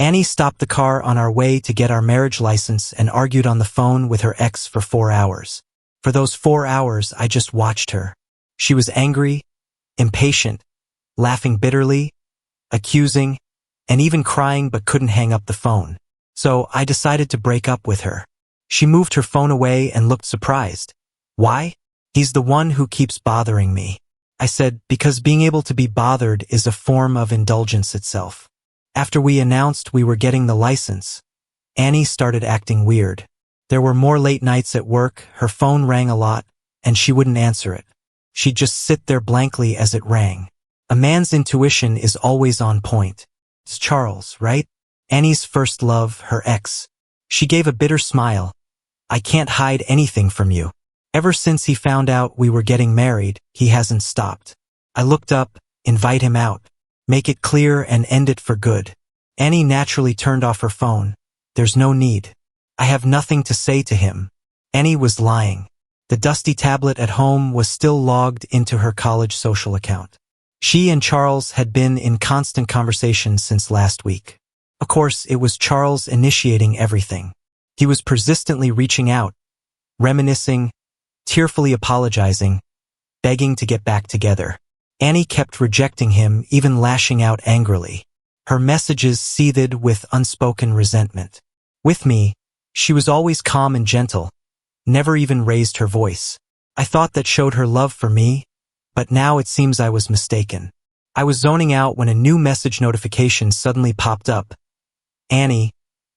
Annie stopped the car on our way to get our marriage license and argued on the phone with her ex for 4 hours. For those 4 hours, I just watched her. She was angry, impatient, laughing bitterly, accusing, and even crying but couldn't hang up the phone. So I decided to break up with her. She moved her phone away and looked surprised. Why? He's the one who keeps bothering me. I said, because being able to be bothered is a form of indulgence itself. After we announced we were getting the license, Annie started acting weird. There were more late nights at work, her phone rang a lot, and she wouldn't answer it. She'd just sit there blankly as it rang. A man's intuition is always on point. It's Charles, right? Annie's first love, her ex. She gave a bitter smile. I can't hide anything from you. Ever since he found out we were getting married, he hasn't stopped. I looked up, invite him out, make it clear and end it for good. Annie naturally turned off her phone. There's no need. I have nothing to say to him. Annie was lying. The dusty tablet at home was still logged into her college social account. She and Charles had been in constant conversation since last week. Of course, it was Charles initiating everything. He was persistently reaching out, reminiscing, tearfully apologizing, begging to get back together. Annie kept rejecting him, even lashing out angrily. Her messages seethed with unspoken resentment. With me, she was always calm and gentle, never even raised her voice. I thought that showed her love for me, but now it seems I was mistaken. I was zoning out when a new message notification suddenly popped up. Annie,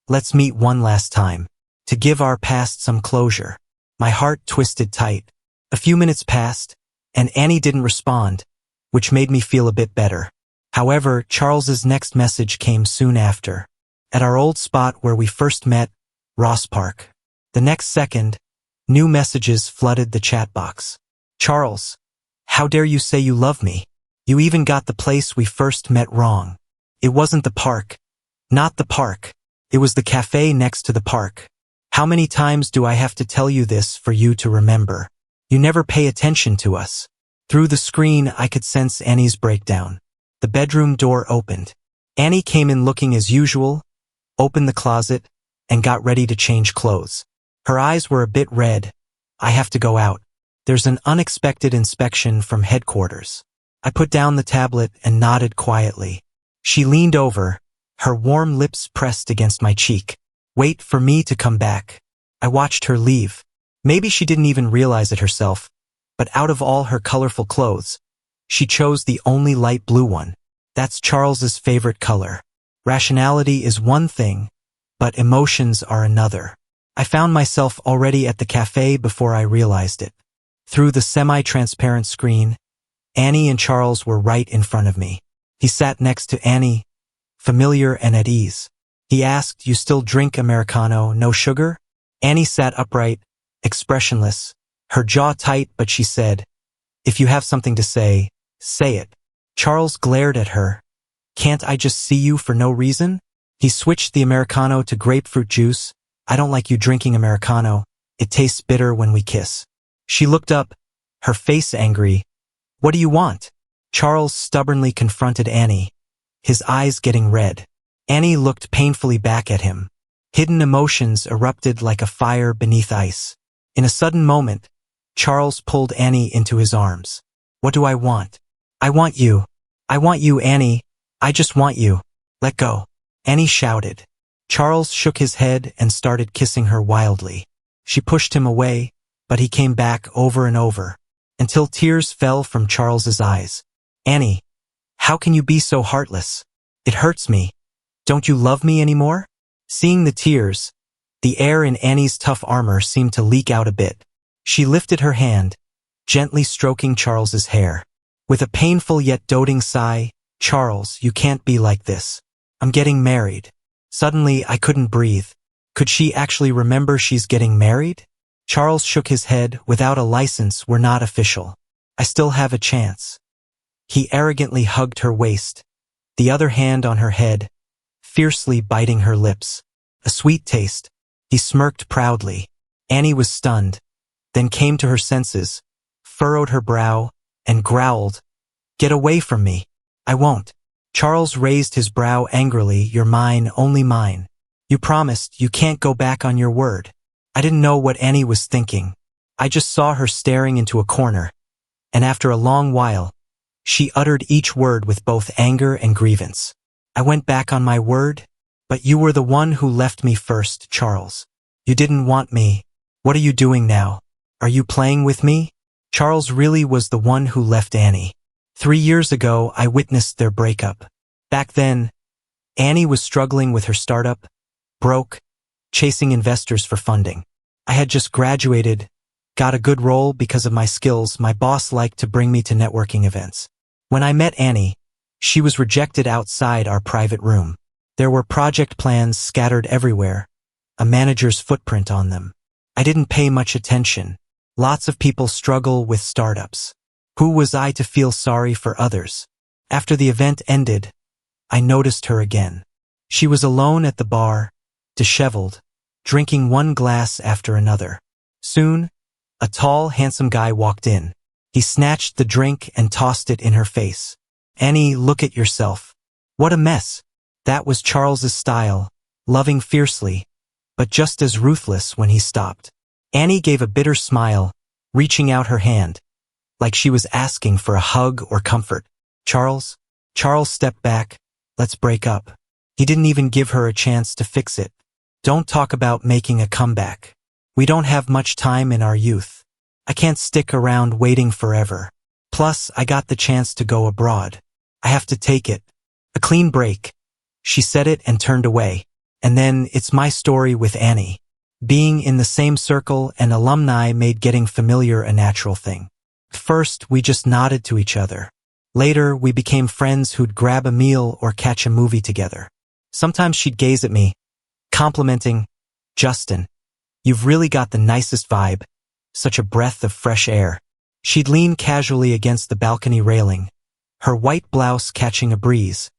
let's meet one last time, to give our past some closure. My heart twisted tight. A few minutes passed, and Annie didn't respond, which made me feel a bit better. However, Charles's next message came soon after. At our old spot where we first met, Ross Park. The next second, new messages flooded the chat box. Charles, how dare you say you love me? You even got the place we first met wrong. It wasn't the park. Not the park. It was the cafe next to the park. How many times do I have to tell you this for you to remember? You never pay attention to us. Through the screen, I could sense Annie's breakdown. The bedroom door opened. Annie came in looking as usual, opened the closet, and got ready to change clothes. Her eyes were a bit red. I have to go out. There's an unexpected inspection from headquarters. I put down the tablet and nodded quietly. She leaned over, her warm lips pressed against my cheek. Wait for me to come back. I watched her leave. Maybe she didn't even realize it herself, but out of all her colorful clothes, she chose the only light blue one. That's Charles's favorite color. Rationality is one thing, but emotions are another. I found myself already at the cafe before I realized it. Through the semi-transparent screen, Annie and Charles were right in front of me. He sat next to Annie, familiar and at ease. He asked, "You still drink Americano, no sugar?" Annie sat upright, expressionless, her jaw tight, but she said, "If you have something to say, say it." Charles glared at her. "Can't I just see you for no reason?" He switched the Americano to grapefruit juice. "I don't like you drinking Americano. It tastes bitter when we kiss." She looked up, her face angry. "What do you want?" Charles stubbornly confronted Annie, his eyes getting red. Annie looked painfully back at him. Hidden emotions erupted like a fire beneath ice. In a sudden moment, Charles pulled Annie into his arms. "What do I want?" "I want you. I want you, Annie. I just want you. Let go." Annie shouted. Charles shook his head and started kissing her wildly. She pushed him away, but he came back over and over, until tears fell from Charles's eyes. "Annie, how can you be so heartless? It hurts me. Don't you love me anymore?" Seeing the tears, the air in Annie's tough armor seemed to leak out a bit. She lifted her hand, gently stroking Charles's hair. With a painful yet doting sigh, "Charles, you can't be like this. I'm getting married." Suddenly, I couldn't breathe. Could she actually remember she's getting married? Charles shook his head. "Without a license, we're not official. I still have a chance." He arrogantly hugged her waist, the other hand on her head, fiercely biting her lips. A sweet taste. He smirked proudly. Annie was stunned, then came to her senses, furrowed her brow, and growled, "Get away from me." "I won't." Charles raised his brow angrily. You're mine, only mine. You promised. You can't go back on your word. I didn't know what Annie was thinking. I just saw her staring into a corner, and after a long while, she uttered each word with both anger and grievance. I went back on my word, but you were the one who left me first, Charles. You didn't want me. What are you doing now? Are you playing with me? Charles really was the one who left Annie. 3 years ago, I witnessed their breakup. Back then, Annie was struggling with her startup, broke, chasing investors for funding. I had just graduated, got a good role because of my skills. My boss liked to bring me to networking events. When I met Annie, she was rejected outside our private room. There were project plans scattered everywhere, a manager's footprint on them. I didn't pay much attention. Lots of people struggle with startups. Who was I to feel sorry for others? After the event ended, I noticed her again. She was alone at the bar, disheveled, drinking one glass after another. Soon, a tall, handsome guy walked in. He snatched the drink and tossed it in her face. Annie, look at yourself. What a mess. That was Charles's style, loving fiercely, but just as ruthless when he stopped. Annie gave a bitter smile, reaching out her hand, like she was asking for a hug or comfort. Charles stepped back. Let's break up. He didn't even give her a chance to fix it. Don't talk about making a comeback. We don't have much time in our youth. I can't stick around waiting forever. Plus, I got the chance to go abroad. I have to take it. A clean break. She said it and turned away. And then, it's my story with Annie. Being in the same circle and alumni made getting familiar a natural thing. First, we just nodded to each other. Later, we became friends who'd grab a meal or catch a movie together. Sometimes she'd gaze at me, complimenting, Justin, you've really got the nicest vibe, such a breath of fresh air. She'd lean casually against the balcony railing, her white blouse catching a breeze,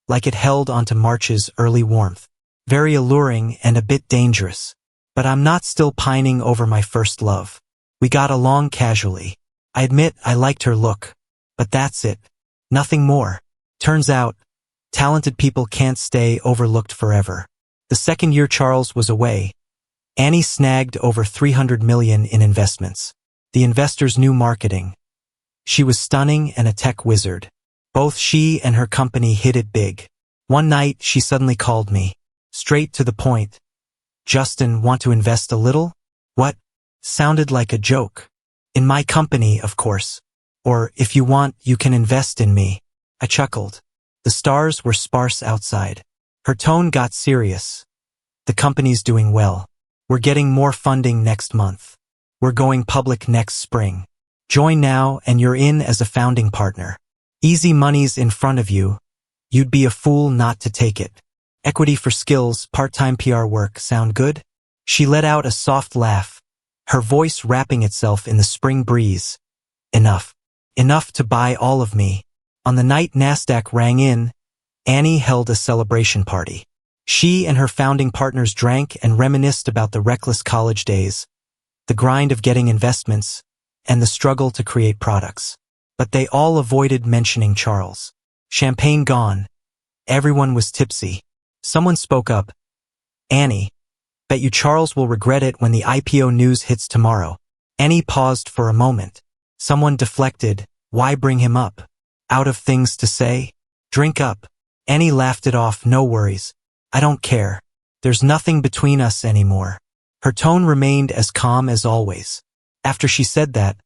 like it held onto March's early warmth. Very alluring and a bit dangerous. But I'm not still pining over my first love. We got along casually. I admit I liked her look, but that's it. Nothing more. Turns out, talented people can't stay overlooked forever. The second year Charles was away, Annie snagged over $300 million in investments. The investors knew marketing. She was stunning and a tech wizard. Both she and her company hit it big. One night, she suddenly called me. Straight to the point. Justin, want to invest a little? What? Sounded like a joke. In my company, of course. Or, if you want, you can invest in me. I chuckled. The stars were sparse outside. Her tone got serious. The company's doing well. We're getting more funding next month. We're going public next spring. Join now and you're in as a founding partner. Easy money's in front of you. You'd be a fool not to take it. Equity for skills, part-time PR work, sound good? She let out a soft laugh, her voice wrapping itself in the spring breeze. Enough. Enough to buy all of me. On the night NASDAQ rang in, Annie held a celebration party. She and her founding partners drank and reminisced about the reckless college days, the grind of getting investments, and the struggle to create products. But they all avoided mentioning Charles. Champagne gone. Everyone was tipsy. Someone spoke up. Annie, bet you Charles will regret it when the IPO news hits tomorrow. Annie paused for a moment. Someone deflected. Why bring him up? Out of things to say? Drink up. Annie laughed it off. No worries. I don't care. There's nothing between us anymore. Her tone remained as calm as always. After she said that,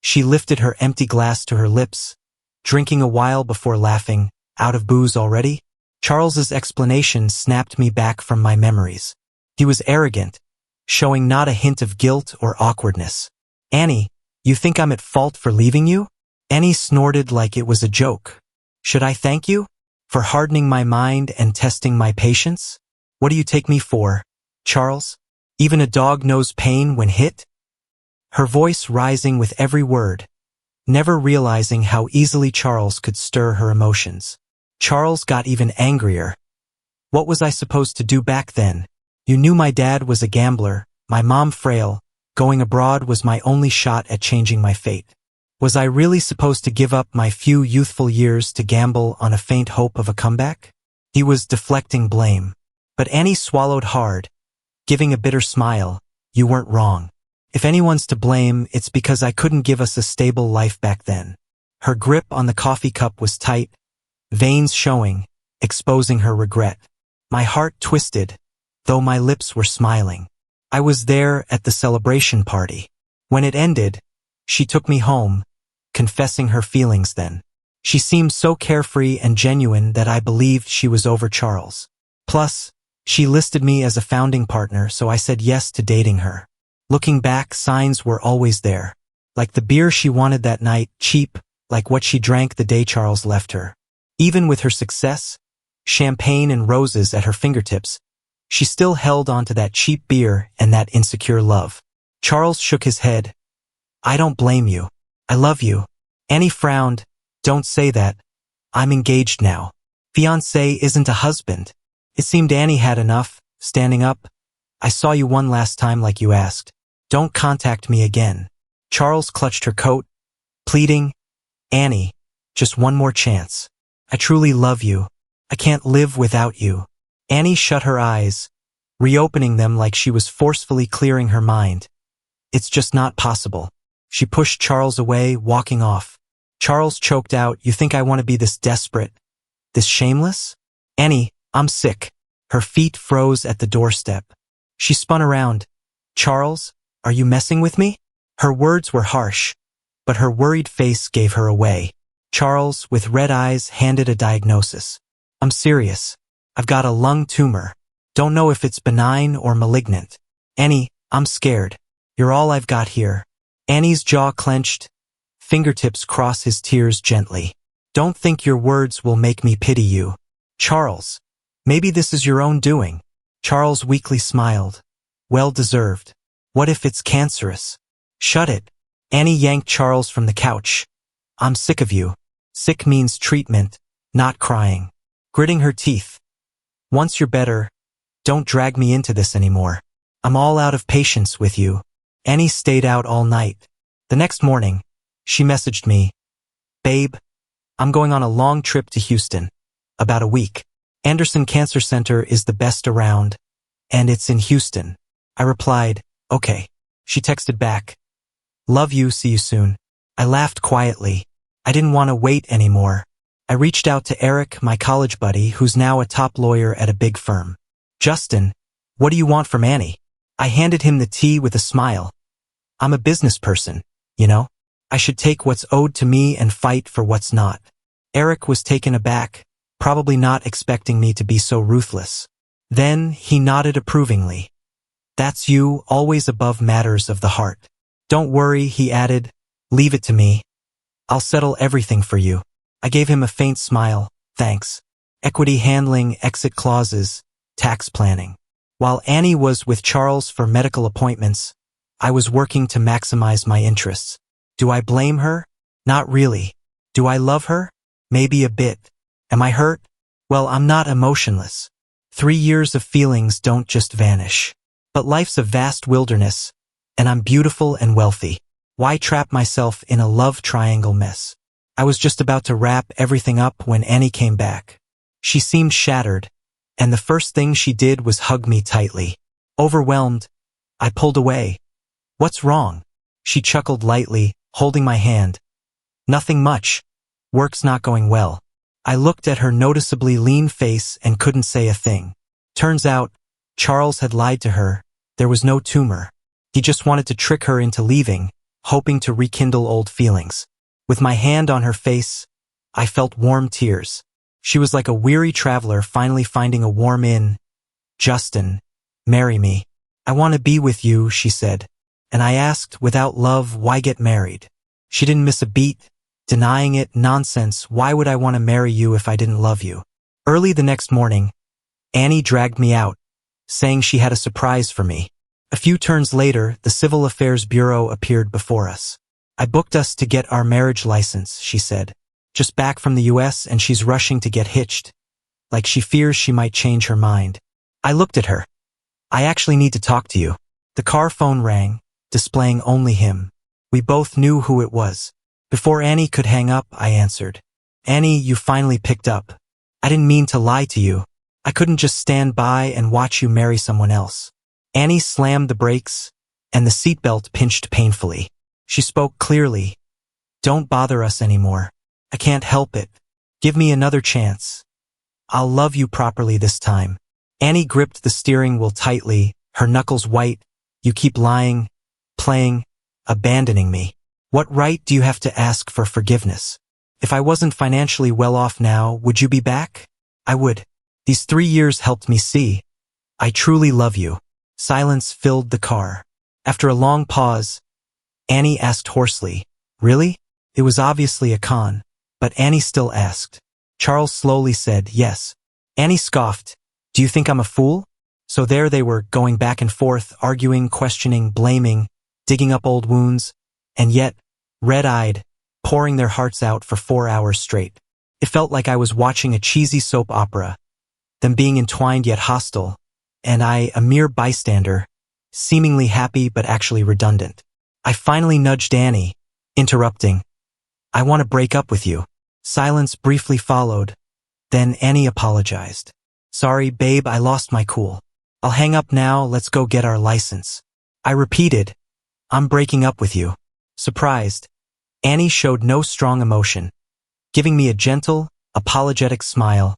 she lifted her empty glass to her lips, drinking a while before laughing. Out of booze already? Charles's explanation snapped me back from my memories. He was arrogant, showing not a hint of guilt or awkwardness. Annie, you think I'm at fault for leaving you? Annie snorted like it was a joke. Should I thank you? For hardening my mind and testing my patience? What do you take me for, Charles? Even a dog knows pain when hit? Her voice rising with every word, never realizing how easily Charles could stir her emotions. Charles got even angrier. What was I supposed to do back then? You knew my dad was a gambler, my mom frail. Going abroad was my only shot at changing my fate. Was I really supposed to give up my few youthful years to gamble on a faint hope of a comeback? He was deflecting blame. But Annie swallowed hard, giving a bitter smile. You weren't wrong. If anyone's to blame, it's because I couldn't give us a stable life back then. Her grip on the coffee cup was tight, veins showing, exposing her regret. My heart twisted, though my lips were smiling. I was there at the celebration party. When it ended, she took me home, confessing her feelings then. She seemed so carefree and genuine that I believed she was over Charles. Plus, she listed me as a founding partner, so I said yes to dating her. Looking back, signs were always there. Like the beer she wanted that night, cheap, like what she drank the day Charles left her. Even with her success, champagne and roses at her fingertips, she still held on to that cheap beer and that insecure love. Charles shook his head. I don't blame you. I love you. Annie frowned. Don't say that. I'm engaged now. Fiancé isn't a husband. It seemed Annie had enough, standing up. I saw you one last time like you asked. Don't contact me again. Charles clutched her coat, pleading, Annie, just one more chance. I truly love you. I can't live without you. Annie shut her eyes, reopening them like she was forcefully clearing her mind. It's just not possible. She pushed Charles away, walking off. Charles choked out, You think I want to be this desperate, this shameless? Annie, I'm sick. Her feet froze at the doorstep. She spun around. Charles, are you messing with me? Her words were harsh, but her worried face gave her away. Charles, with red eyes, handed a diagnosis. I'm serious. I've got a lung tumor. Don't know if it's benign or malignant. Annie, I'm scared. You're all I've got here. Annie's jaw clenched. Fingertips cross his tears gently. Don't think your words will make me pity you. Charles, maybe this is your own doing. Charles weakly smiled. Well deserved. What if it's cancerous? Shut it. Annie yanked Charles from the couch. I'm sick of you. Sick means treatment, not crying. Gritting her teeth. Once you're better, don't drag me into this anymore. I'm all out of patience with you. Annie stayed out all night. The next morning, she messaged me. Babe, I'm going on a long trip to Houston. About a week. Anderson Cancer Center is the best around, and it's in Houston. I replied, okay. She texted back. Love you, see you soon. I laughed quietly. I didn't want to wait anymore. I reached out to Eric, my college buddy, who's now a top lawyer at a big firm. Justin, what do you want from Annie? I handed him the tea with a smile. I'm a business person, you know? I should take what's owed to me and fight for what's not. Eric was taken aback, probably not expecting me to be so ruthless. Then he nodded approvingly. That's you, always above matters of the heart. Don't worry, he added. Leave it to me. I'll settle everything for you. I gave him a faint smile. Thanks. Equity handling, exit clauses, tax planning. While Annie was with Charles for medical appointments, I was working to maximize my interests. Do I blame her? Not really. Do I love her? Maybe a bit. Am I hurt? Well, I'm not emotionless. 3 years of feelings don't just vanish. But life's a vast wilderness, and I'm beautiful and wealthy. Why trap myself in a love triangle mess? I was just about to wrap everything up when Annie came back. She seemed shattered, and the first thing she did was hug me tightly. Overwhelmed, I pulled away. What's wrong? She chuckled lightly, holding my hand. Nothing much. Work's not going well. I looked at her noticeably lean face and couldn't say a thing. Turns out, Charles had lied to her. There was no tumor. He just wanted to trick her into leaving, hoping to rekindle old feelings. With my hand on her face, I felt warm tears. She was like a weary traveler finally finding a warm inn. Justin, marry me. I want to be with you, she said. And I asked, without love, why get married? She didn't miss a beat, denying it. Nonsense, why would I want to marry you if I didn't love you? Early the next morning, Annie dragged me out, saying she had a surprise for me. A few turns later, the Civil Affairs Bureau appeared before us. I booked us to get our marriage license, she said. Just back from the US and she's rushing to get hitched, like she fears she might change her mind. I looked at her. I actually need to talk to you. The car phone rang, displaying only him. We both knew who it was. Before Annie could hang up, I answered. Annie, you finally picked up. I didn't mean to lie to you. I couldn't just stand by and watch you marry someone else. Annie slammed the brakes, and the seatbelt pinched painfully. She spoke clearly. Don't bother us anymore. I can't help it. Give me another chance. I'll love you properly this time. Annie gripped the steering wheel tightly, her knuckles white. You keep lying, playing, abandoning me. What right do you have to ask for forgiveness? If I wasn't financially well off now, would you be back? I would. These 3 years helped me see. I truly love you. Silence filled the car. After a long pause, Annie asked hoarsely, Really? It was obviously a con, but Annie still asked. Charles slowly said, Yes. Annie scoffed. Do you think I'm a fool? So there they were, going back and forth, arguing, questioning, blaming, digging up old wounds, and yet, red-eyed, pouring their hearts out for 4 hours straight. It felt like I was watching a cheesy soap opera, them being entwined yet hostile, and I, a mere bystander, seemingly happy but actually redundant. I finally nudged Annie, interrupting. I want to break up with you. Silence briefly followed. Then Annie apologized. Sorry, babe, I lost my cool. I'll hang up now, let's go get our license. I repeated, I'm breaking up with you. Surprised, Annie showed no strong emotion, giving me a gentle, apologetic smile.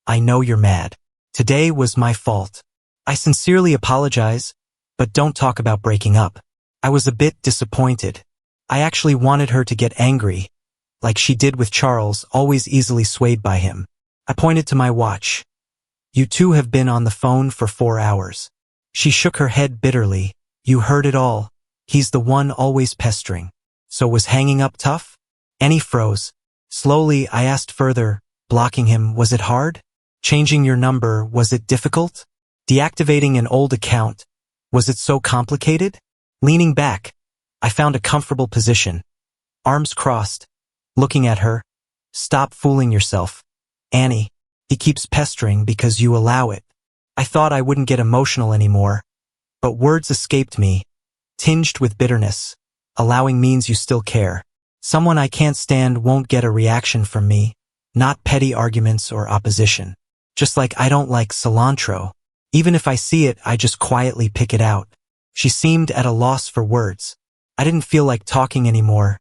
I know you're mad. Today was my fault. I sincerely apologize, but don't talk about breaking up. I was a bit disappointed. I actually wanted her to get angry, like she did with Charles, always easily swayed by him. I pointed to my watch. You two have been on the phone for 4 hours. She shook her head bitterly. You heard it all. He's the one always pestering. So was hanging up tough? Annie froze. Slowly, I asked further, blocking him, was it hard? Changing your number, was it difficult? Deactivating an old account, was it so complicated? Leaning back, I found a comfortable position. Arms crossed, looking at her. Stop fooling yourself. Annie, he keeps pestering because you allow it. I thought I wouldn't get emotional anymore, but words escaped me, tinged with bitterness. Allowing means you still care. Someone I can't stand won't get a reaction from me, not petty arguments or opposition. Just like I don't like cilantro. Even if I see it, I just quietly pick it out. She seemed at a loss for words. I didn't feel like talking anymore.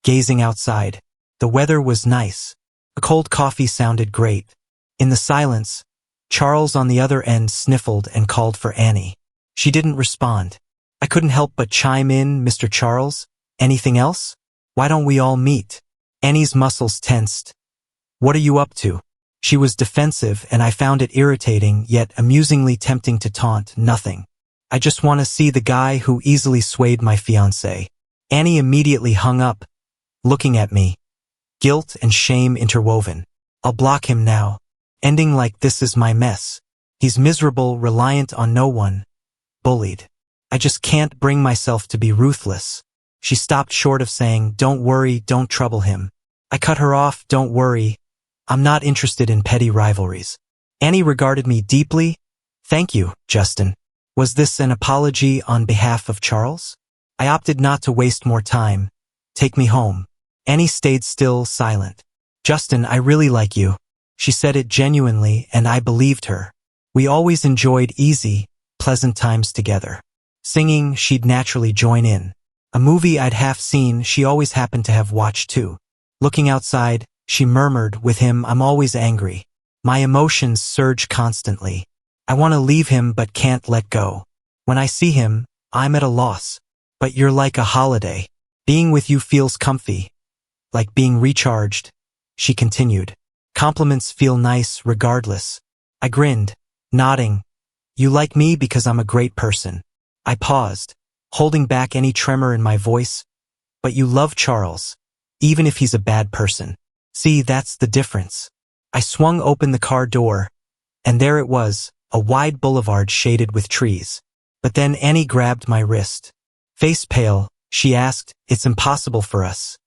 Gazing outside. The weather was nice. A cold coffee sounded great. In the silence, Charles on the other end sniffled and called for Annie. She didn't respond. I couldn't help but chime in, Mr. Charles, anything else? Why don't we all meet? Annie's muscles tensed. What are you up to? She was defensive and I found it irritating yet amusingly tempting to taunt. Nothing. I just want to see the guy who easily swayed my fiancée. Annie immediately hung up, looking at me. Guilt and shame interwoven. I'll block him now. Ending like this is my mess. He's miserable, reliant on no one. Bullied. I just can't bring myself to be ruthless. She stopped short of saying, don't worry, don't trouble him. I cut her off, don't worry. I'm not interested in petty rivalries. Annie regarded me deeply. Thank you, Justin. Was this an apology on behalf of Charles? I opted not to waste more time. Take me home. Annie stayed still, silent. Justin, I really like you. She said it genuinely, and I believed her. We always enjoyed easy, pleasant times together. Singing, she'd naturally join in. A movie I'd half seen, she always happened to have watched too. Looking outside, she murmured, with him, I'm always angry. My emotions surge constantly. I want to leave him but can't let go. When I see him, I'm at a loss. But you're like a holiday. Being with you feels comfy. Like being recharged. She continued. Compliments feel nice regardless. I grinned, nodding. You like me because I'm a great person. I paused, holding back any tremor in my voice. But you love Charles, even if he's a bad person. See, that's the difference. I swung open the car door, and there it was, a wide boulevard shaded with trees. But then Annie grabbed my wrist. Face pale, she asked, it's impossible for us,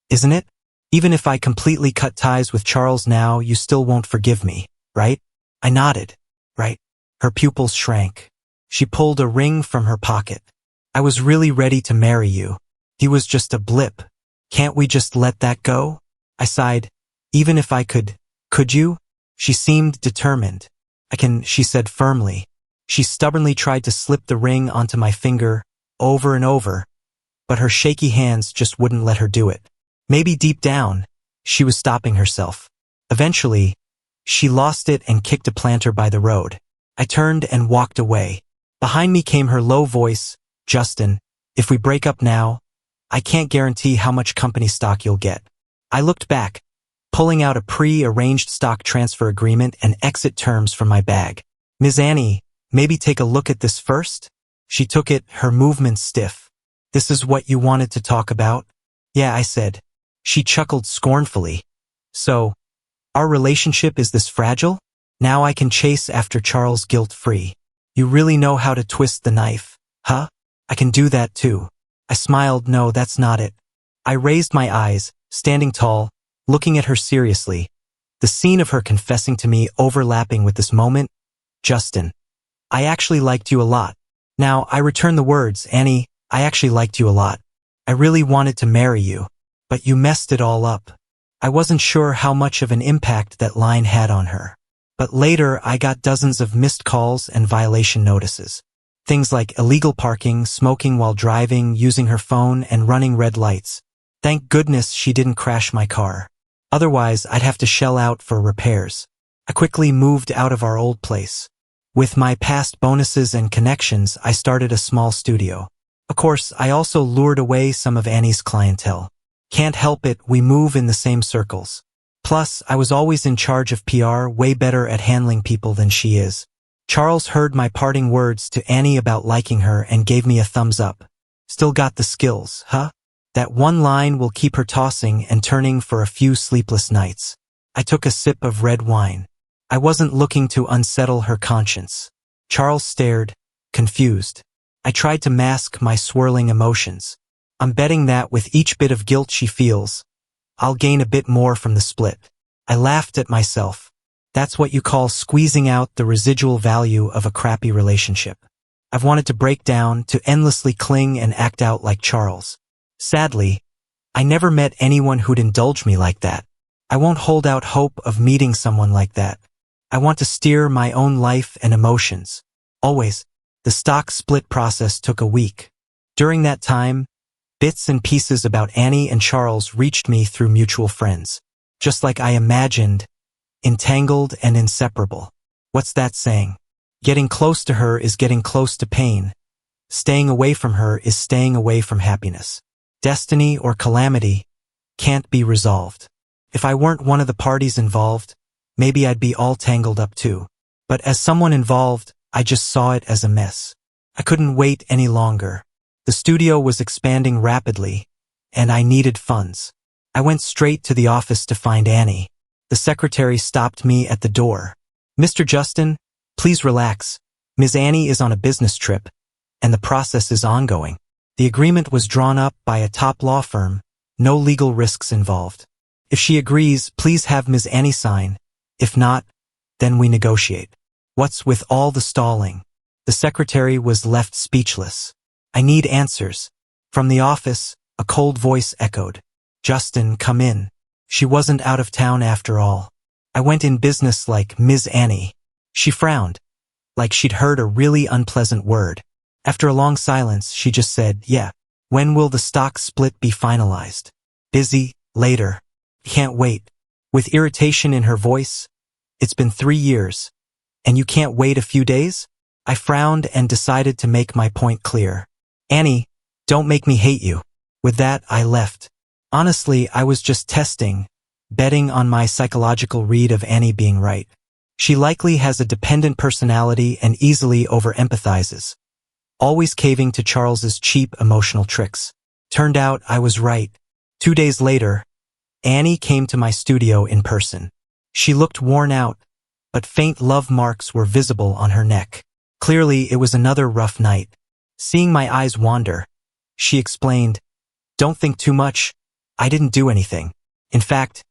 isn't it? Even if I completely cut ties with Charles now, you still won't forgive me, right? I nodded. Right. Her pupils shrank. She pulled a ring from her pocket. I was really ready to marry you. He was just a blip. Can't we just let that go? I sighed. Even if I could. Could you? She seemed determined. I can, she said firmly. She stubbornly tried to slip the ring onto my finger over and over, but her shaky hands just wouldn't let her do it. Maybe deep down, she was stopping herself. Eventually, she lost it and kicked a planter by the road. I turned and walked away. Behind me came her low voice, Justin, if we break up now, I can't guarantee how much company stock you'll get. I looked back, pulling out a pre-arranged stock transfer agreement and exit terms from my bag. Ms. Annie, maybe take a look at this first? She took it, her movements stiff. This is what you wanted to talk about? Yeah, I said. She chuckled scornfully. So, our relationship is this fragile? Now I can chase after Charles guilt-free. You really know how to twist the knife, huh? I can do that too. I smiled. No, that's not it. I raised my eyes, standing tall, looking at her seriously, the scene of her confessing to me overlapping with this moment. Justin, I actually liked you a lot. Now, I return the words, Annie, I actually liked you a lot. I really wanted to marry you, but you messed it all up. I wasn't sure how much of an impact that line had on her. But later, I got dozens of missed calls and violation notices. Things like illegal parking, smoking while driving, using her phone, and running red lights. Thank goodness she didn't crash my car. Otherwise, I'd have to shell out for repairs. I quickly moved out of our old place. With my past bonuses and connections, I started a small studio. Of course, I also lured away some of Annie's clientele. Can't help it, we move in the same circles. Plus, I was always in charge of PR, way better at handling people than she is. Charles heard my parting words to Annie about liking her and gave me a thumbs up. Still got the skills, huh? That one line will keep her tossing and turning for a few sleepless nights. I took a sip of red wine. I wasn't looking to unsettle her conscience. Charles stared, confused. I tried to mask my swirling emotions. I'm betting that with each bit of guilt she feels, I'll gain a bit more from the split. I laughed at myself. That's what you call squeezing out the residual value of a crappy relationship. I've wanted to break down, to endlessly cling and act out like Charles. Sadly, I never met anyone who'd indulge me like that. I won't hold out hope of meeting someone like that. I want to steer my own life and emotions. Always. The stock split process took a week. During that time, bits and pieces about Annie and Charles reached me through mutual friends. Just like I imagined, entangled and inseparable. What's that saying? Getting close to her is getting close to pain. Staying away from her is staying away from happiness. Destiny or calamity can't be resolved. If I weren't one of the parties involved, maybe I'd be all tangled up too. But as someone involved, I just saw it as a mess. I couldn't wait any longer. The studio was expanding rapidly, and I needed funds. I went straight to the office to find Annie. The secretary stopped me at the door. Mr. Justin, please relax. Ms. Annie is on a business trip, and the process is ongoing. The agreement was drawn up by a top law firm, no legal risks involved. If she agrees, please have Ms. Annie sign. If not, then we negotiate. What's with all the stalling? The secretary was left speechless. I need answers. From the office, a cold voice echoed. Justin, come in. She wasn't out of town after all. I went in business like Ms. Annie. She frowned, like she'd heard a really unpleasant word. After a long silence, she just said, yeah. When will the stock split be finalized? Busy, later. Can't wait. With irritation in her voice, it's been 3 years. And you can't wait a few days? I frowned and decided to make my point clear. Annie, don't make me hate you. With that, I left. Honestly, I was just testing, betting on my psychological read of Annie being right. She likely has a dependent personality and easily over-empathizes, always caving to Charles's cheap emotional tricks. Turned out I was right. 2 days later, Annie came to my studio in person. She looked worn out, but faint love marks were visible on her neck. Clearly, it was another rough night. Seeing my eyes wander, she explained, "Don't think too much. I didn't do anything. In fact,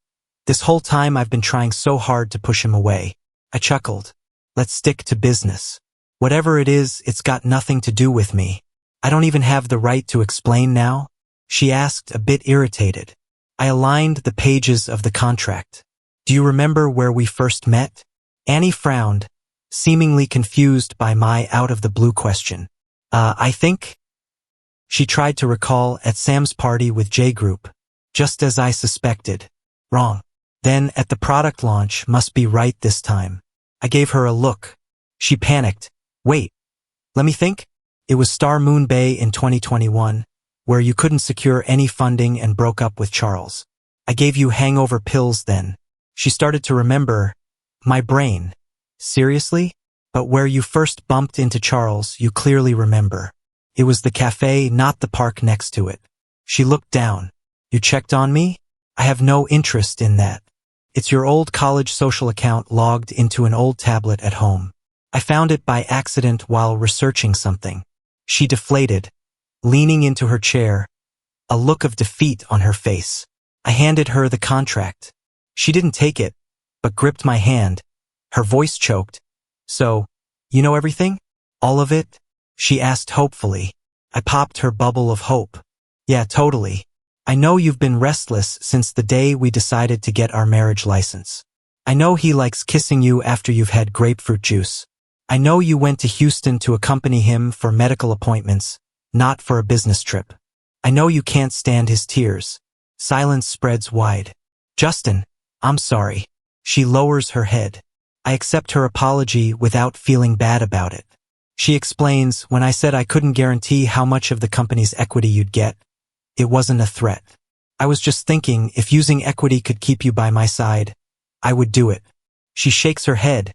this whole time I've been trying so hard to push him away." I chuckled. Let's stick to business. Whatever it is, it's got nothing to do with me. I don't even have the right to explain now. she asked, a bit irritated. I aligned the pages of the contract. Do you remember where we first met? Annie frowned, seemingly confused by my out-of-the-blue question. I think? She tried to recall, at Sam's party with J Group. Just as I suspected. Wrong. Then, at the product launch, must be right this time. I gave her a look. She panicked. Wait. Let me think. It was Star Moon Bay in 2021, where you couldn't secure any funding and broke up with Charles. I gave you hangover pills then. She started to remember. My brain. Seriously? But where you first bumped into Charles, you clearly remember. It was the cafe, not the park next to it. She looked down. You checked on me? I have no interest in that. It's your old college social account logged into an old tablet at home. I found it by accident while researching something. She deflated, leaning into her chair, a look of defeat on her face. I handed her the contract. She didn't take it, but gripped my hand. Her voice choked. So, you know everything? All of it? She asked hopefully. I popped her bubble of hope. Yeah, totally. I know you've been restless since the day we decided to get our marriage license. I know he likes kissing you after you've had grapefruit juice. I know you went to Houston to accompany him for medical appointments, not for a business trip. I know you can't stand his tears. Silence spreads wide. Justin, I'm sorry. She lowers her head. I accept her apology without feeling bad about it. She explains, when I said I couldn't guarantee how much of the company's equity you'd get, it wasn't a threat. I was just thinking if using equity could keep you by my side, I would do it. She shakes her head.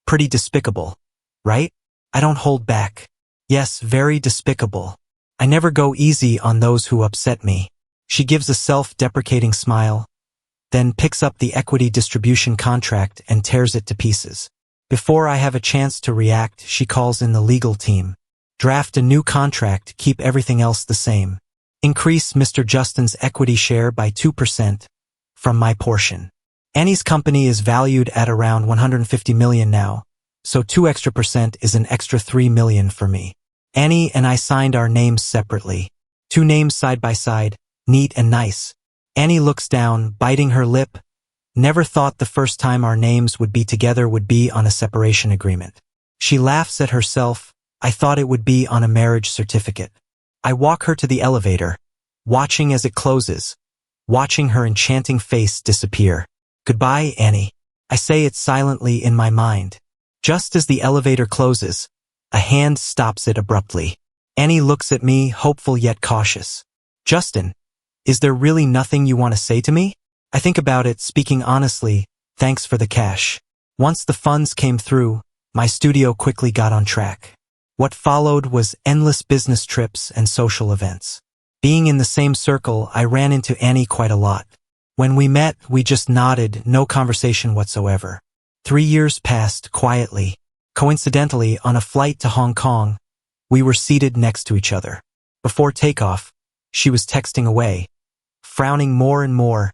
Pretty despicable, right? I don't hold back. Yes, very despicable. I never go easy on those who upset me. She gives a self-deprecating smile, then picks up the equity distribution contract and tears it to pieces. Before I have a chance to react, she calls in the legal team. Draft a new contract, keep everything else the same. Increase Mr. Justin's equity share by 2% from my portion. Annie's company is valued at around $150 million now, so 2% extra is an extra $3 million for me. Annie and I signed our names separately. 2 names side by side, neat and nice. Annie looks down, biting her lip. Never thought the first time our names would be together would be on a separation agreement. She laughs at herself. I thought it would be on a marriage certificate. I walk her to the elevator, watching as it closes, watching her enchanting face disappear. Goodbye, Annie. I say it silently in my mind. Just as the elevator closes, a hand stops it abruptly. Annie looks at me, hopeful yet cautious. Justin, is there really nothing you want to say to me? I think about it, speaking honestly, thanks for the cash. Once the funds came through, my studio quickly got on track. What followed was endless business trips and social events. Being in the same circle, I ran into Annie quite a lot. When we met, we just nodded, no conversation whatsoever. 3 years passed quietly. Coincidentally, on a flight to Hong Kong, we were seated next to each other. Before takeoff, she was texting away, frowning more and more,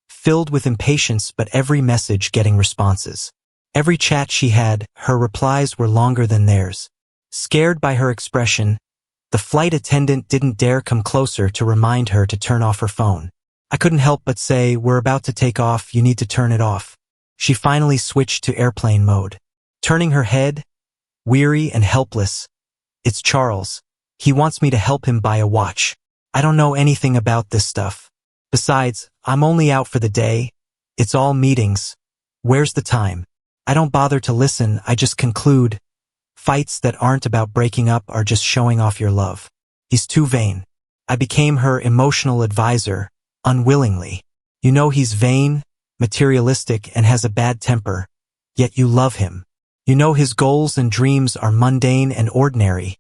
filled with impatience but every message getting responses. Every chat she had, her replies were longer than theirs. Scared by her expression, the flight attendant didn't dare come closer to remind her to turn off her phone. I couldn't help but say, we're about to take off, you need to turn it off. She finally switched to airplane mode. Turning her head, weary and helpless, it's Charles. He wants me to help him buy a watch. I don't know anything about this stuff. Besides, I'm only out for the day. It's all meetings. Where's the time? I don't bother to listen, I just conclude. Fights that aren't about breaking up are just showing off your love. He's too vain. I became her emotional advisor, unwillingly. You know he's vain, materialistic, and has a bad temper, yet you love him. You know his goals and dreams are mundane and ordinary,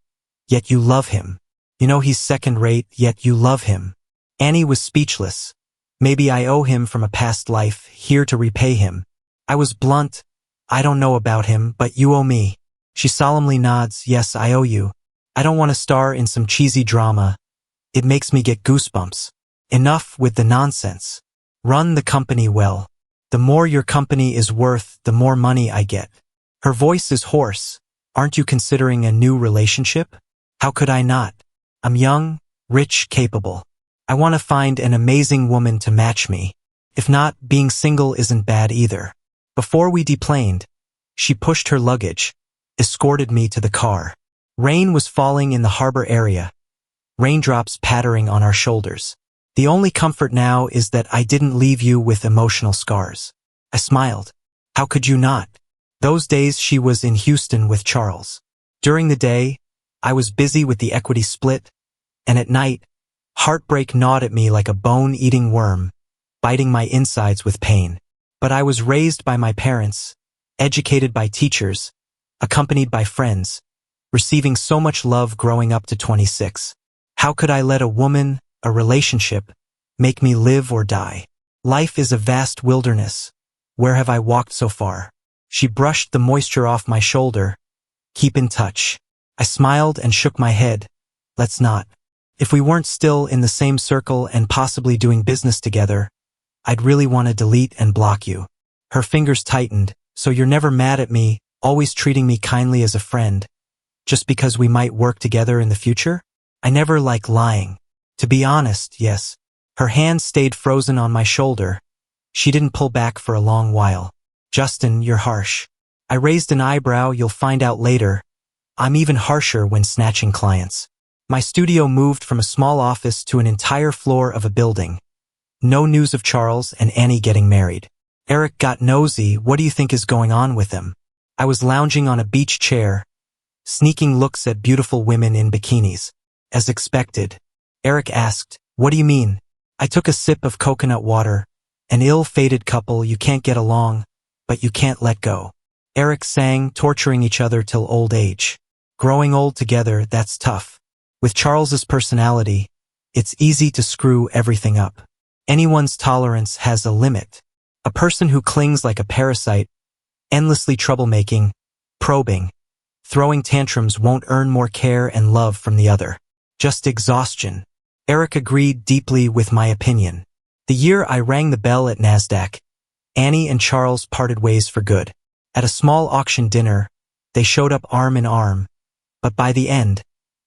yet you love him. You know he's second-rate, yet you love him. Annie was speechless. Maybe I owe him from a past life, here to repay him. I was blunt. I don't know about him, but you owe me. She solemnly nods, yes, I owe you. I don't want to star in some cheesy drama. It makes me get goosebumps. Enough with the nonsense. Run the company well. The more your company is worth, the more money I get. Her voice is hoarse. Aren't you considering a new relationship? How could I not? I'm young, rich, capable. I want to find an amazing woman to match me. If not, being single isn't bad either. Before we deplaned, she pushed her luggage, escorted me to the car. Rain was falling in the harbor area, raindrops pattering on our shoulders. The only comfort now is that I didn't leave you with emotional scars. I smiled. How could you not? Those days she was in Houston with Charles. During the day, I was busy with the equity split, and at night, heartbreak gnawed at me like a bone-eating worm, biting my insides with pain. But I was raised by my parents, educated by teachers, accompanied by friends, receiving so much love growing up to 26. How could I let a woman, a relationship, make me live or die? Life is a vast wilderness. Where have I walked so far? She brushed the moisture off my shoulder. Keep in touch. I smiled and shook my head. Let's not. If we weren't still in the same circle and possibly doing business together, I'd really want to delete and block you. Her fingers tightened. So you're never mad at me, always treating me kindly as a friend, just because we might work together in the future? I never like lying. To be honest, yes. Her hand stayed frozen on my shoulder. She didn't pull back for a long while. Justin, you're harsh. I raised an eyebrow. You'll find out later. I'm even harsher when snatching clients. My studio moved from a small office to an entire floor of a building. No news of Charles and Annie getting married. Eric got nosy. What do you think is going on with him? I was lounging on a beach chair, sneaking looks at beautiful women in bikinis. As expected, Eric asked, what do you mean? I took a sip of coconut water. An ill-fated couple, you can't get along, but you can't let go. Eric sang, torturing each other till old age. Growing old together, that's tough. With Charles's personality, it's easy to screw everything up. Anyone's tolerance has a limit. A person who clings like a parasite, endlessly troublemaking, probing, throwing tantrums won't earn more care and love from the other. Just exhaustion. Eric agreed deeply with my opinion. The year I rang the bell at NASDAQ, Annie and Charles parted ways for good. At a small auction dinner, they showed up arm in arm, but by the end,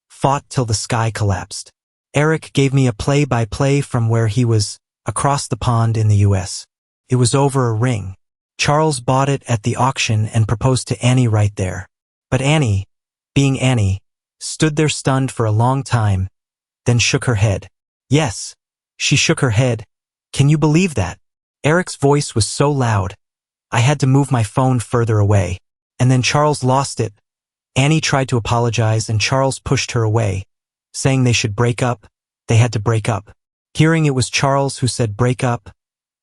fought till the sky collapsed. Eric gave me a play-by-play from where he was, across the pond in the U.S. It was over a ring. Charles bought it at the auction and proposed to Annie right there. But Annie, being Annie, stood there stunned for a long time, then shook her head. Yes, she shook her head. Can you believe that? Eric's voice was so loud, I had to move my phone further away. And then Charles lost it. Annie tried to apologize and Charles pushed her away, saying they should break up. They had to break up. Hearing it was Charles who said break up,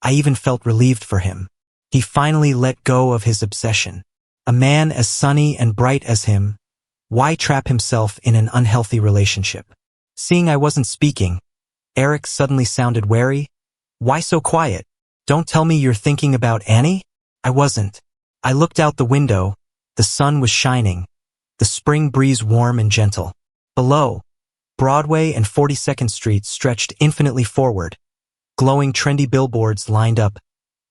I even felt relieved for him. He finally let go of his obsession. A man as sunny and bright as him, why trap himself in an unhealthy relationship? Seeing I wasn't speaking, Eric suddenly sounded wary. Why so quiet? Don't tell me you're thinking about Annie? I wasn't. I looked out the window. The sun was shining, the spring breeze warm and gentle. Below, Broadway and 42nd Street stretched infinitely forward. Glowing trendy billboards lined up,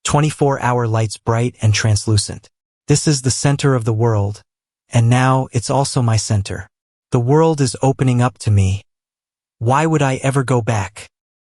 24-hour lights bright and translucent. This is the center of the world, and now it's also my center. The world is opening up to me. Why would I ever go back?